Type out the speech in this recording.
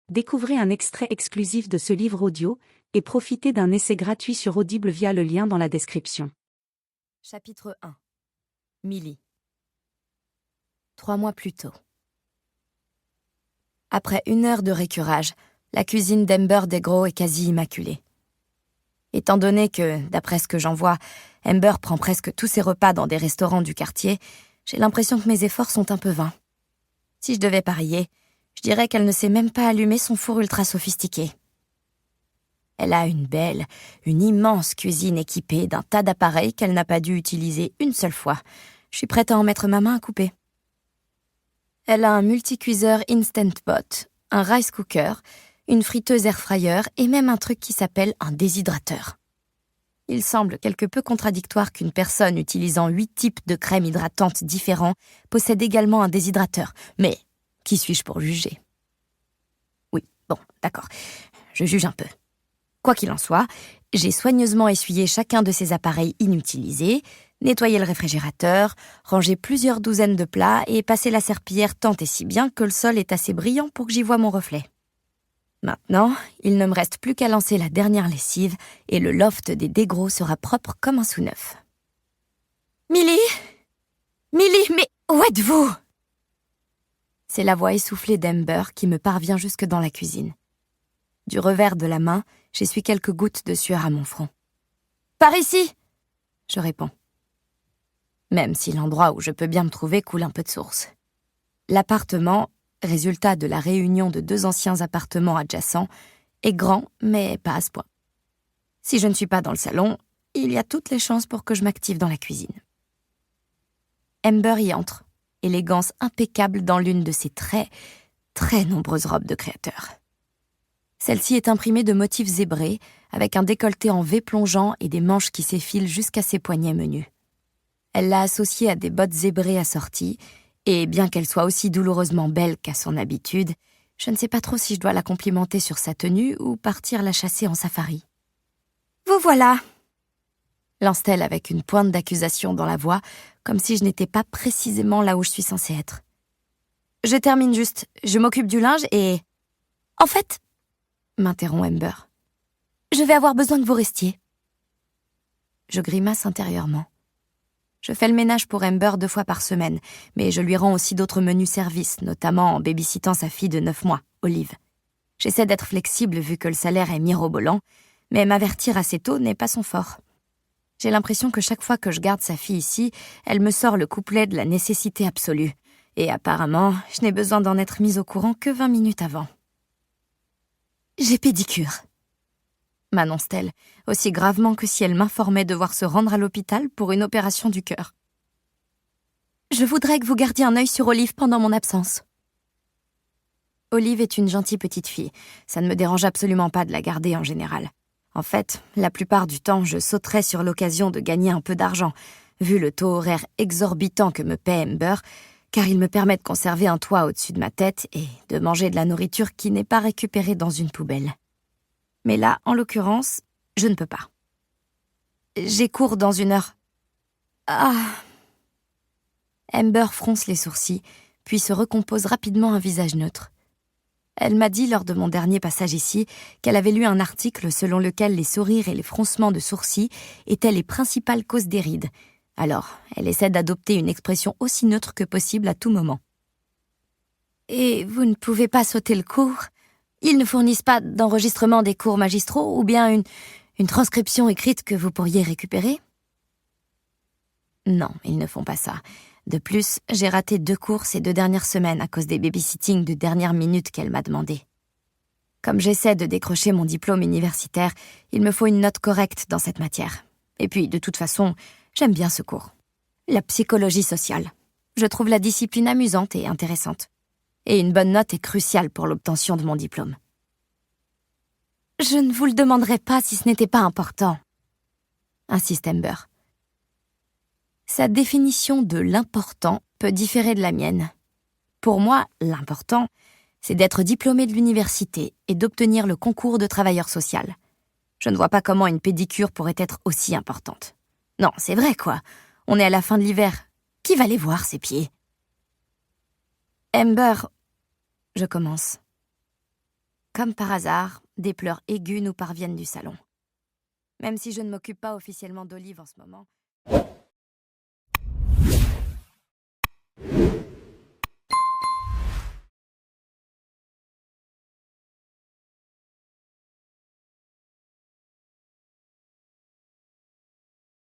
Découvrez un extrait exclusif de ce livre audio et profitez d'un essai gratuit sur Audible via le lien dans la description. Chapitre 1. Millie. 3 mois plus tôt. Après 1 heure de récurage, la cuisine d'Amber Desgros est quasi immaculée. Étant donné que, d'après ce que j'en vois, Amber prend presque tous ses repas dans des restaurants du quartier, j'ai l'impression que mes efforts sont un peu vains. Si je devais parier, je dirais qu'elle ne sait même pas allumer son four ultra sophistiqué. Elle a une immense cuisine équipée d'un tas d'appareils qu'elle n'a pas dû utiliser une seule fois. Je suis prête à en mettre ma main à couper. Elle a un multicuiseur Instant Pot, un rice cooker, une friteuse air fryer et même un truc qui s'appelle un déshydrateur. Il semble quelque peu contradictoire qu'une personne utilisant 8 types de crèmes hydratantes différents possède également un déshydrateur. Mais qui suis-je pour juger ? Oui, bon, d'accord, je juge un peu. Quoi qu'il en soit, j'ai soigneusement essuyé chacun de ces appareils inutilisés, nettoyé le réfrigérateur, rangé plusieurs douzaines de plats et passé la serpillière tant et si bien que le sol est assez brillant pour que j'y voie mon reflet. Maintenant, il ne me reste plus qu'à lancer la dernière lessive et le loft des Desgros sera propre comme un sous-neuf. « Millie, mais où êtes-vous » C'est la voix essoufflée d'Amber qui me parvient jusque dans la cuisine. Du revers de la main, j'essuie quelques gouttes de sueur à mon front. « Par ici !» je réponds. Même si l'endroit où je peux bien me trouver coule un peu de source. L'appartement, résultat de la réunion de 2 anciens appartements adjacents, est grand, mais pas à ce point. Si je ne suis pas dans le salon, il y a toutes les chances pour que je m'active dans la cuisine. Amber y entre, élégance impeccable dans l'une de ses très nombreuses robes de créateur. Celle-ci est imprimée de motifs zébrés, avec un décolleté en V plongeant et des manches qui s'effilent jusqu'à ses poignets menus. Elle l'a associée à des bottes zébrées assorties, et bien qu'elle soit aussi douloureusement belle qu'à son habitude, je ne sais pas trop si je dois la complimenter sur sa tenue ou partir la chasser en safari. « Vous voilà !» lance-t-elle avec une pointe d'accusation dans la voix, comme si je n'étais pas précisément là où je suis censée être. « Je termine juste, je m'occupe du linge et... »« En fait, » m'interrompt Amber, « je vais avoir besoin que vous restiez. » Je grimace intérieurement. Je fais le ménage pour Amber 2 fois par semaine, mais je lui rends aussi d'autres menus services, notamment en babysittant sa fille de 9 mois, Olive. J'essaie d'être flexible vu que le salaire est mirobolant, mais m'avertir assez tôt n'est pas son fort. J'ai l'impression que chaque fois que je garde sa fille ici, elle me sort le couplet de la nécessité absolue. Et apparemment, je n'ai besoin d'en être mise au courant que 20 minutes avant. « J'ai pédicure », m'annonce-t-elle, aussi gravement que si elle m'informait devoir se rendre à l'hôpital pour une opération du cœur. « Je voudrais que vous gardiez un œil sur Olive pendant mon absence. » Olive est une gentille petite fille. Ça ne me dérange absolument pas de la garder en général. En fait, la plupart du temps, je sauterais sur l'occasion de gagner un peu d'argent, vu le taux horaire exorbitant que me paie Amber, car il me permet de conserver un toit au-dessus de ma tête et de manger de la nourriture qui n'est pas récupérée dans une poubelle. Mais là, en l'occurrence, je ne peux pas. J'ai cours dans 1 heure. Ah. Amber fronce les sourcils, puis se recompose rapidement un visage neutre. Elle m'a dit lors de mon dernier passage ici qu'elle avait lu un article selon lequel les sourires et les froncements de sourcils étaient les principales causes des rides. Alors, elle essaie d'adopter une expression aussi neutre que possible à tout moment. « Et vous ne pouvez pas sauter le cours ? Ils ne fournissent pas d'enregistrement des cours magistraux ou bien une transcription écrite que vous pourriez récupérer ? » Non, ils ne font pas ça. De plus, j'ai raté 2 cours ces 2 dernières semaines à cause des babysitting de dernière minute qu'elle m'a demandé. Comme j'essaie de décrocher mon diplôme universitaire, il me faut une note correcte dans cette matière. Et puis, de toute façon, j'aime bien ce cours. La psychologie sociale. Je trouve la discipline amusante et intéressante. Et une bonne note est cruciale pour l'obtention de mon diplôme. « Je ne vous le demanderais pas si ce n'était pas important », insiste Amber. Sa définition de l'important peut différer de la mienne. Pour moi, l'important, c'est d'être diplômé de l'université et d'obtenir le concours de travailleur social. Je ne vois pas comment une pédicure pourrait être aussi importante. Non, c'est vrai quoi. On est à la fin de l'hiver. Qui va les voir, ces pieds ? Amber, je commence. Comme par hasard, des pleurs aigus nous parviennent du salon. Même si je ne m'occupe pas officiellement d'Olive en ce moment,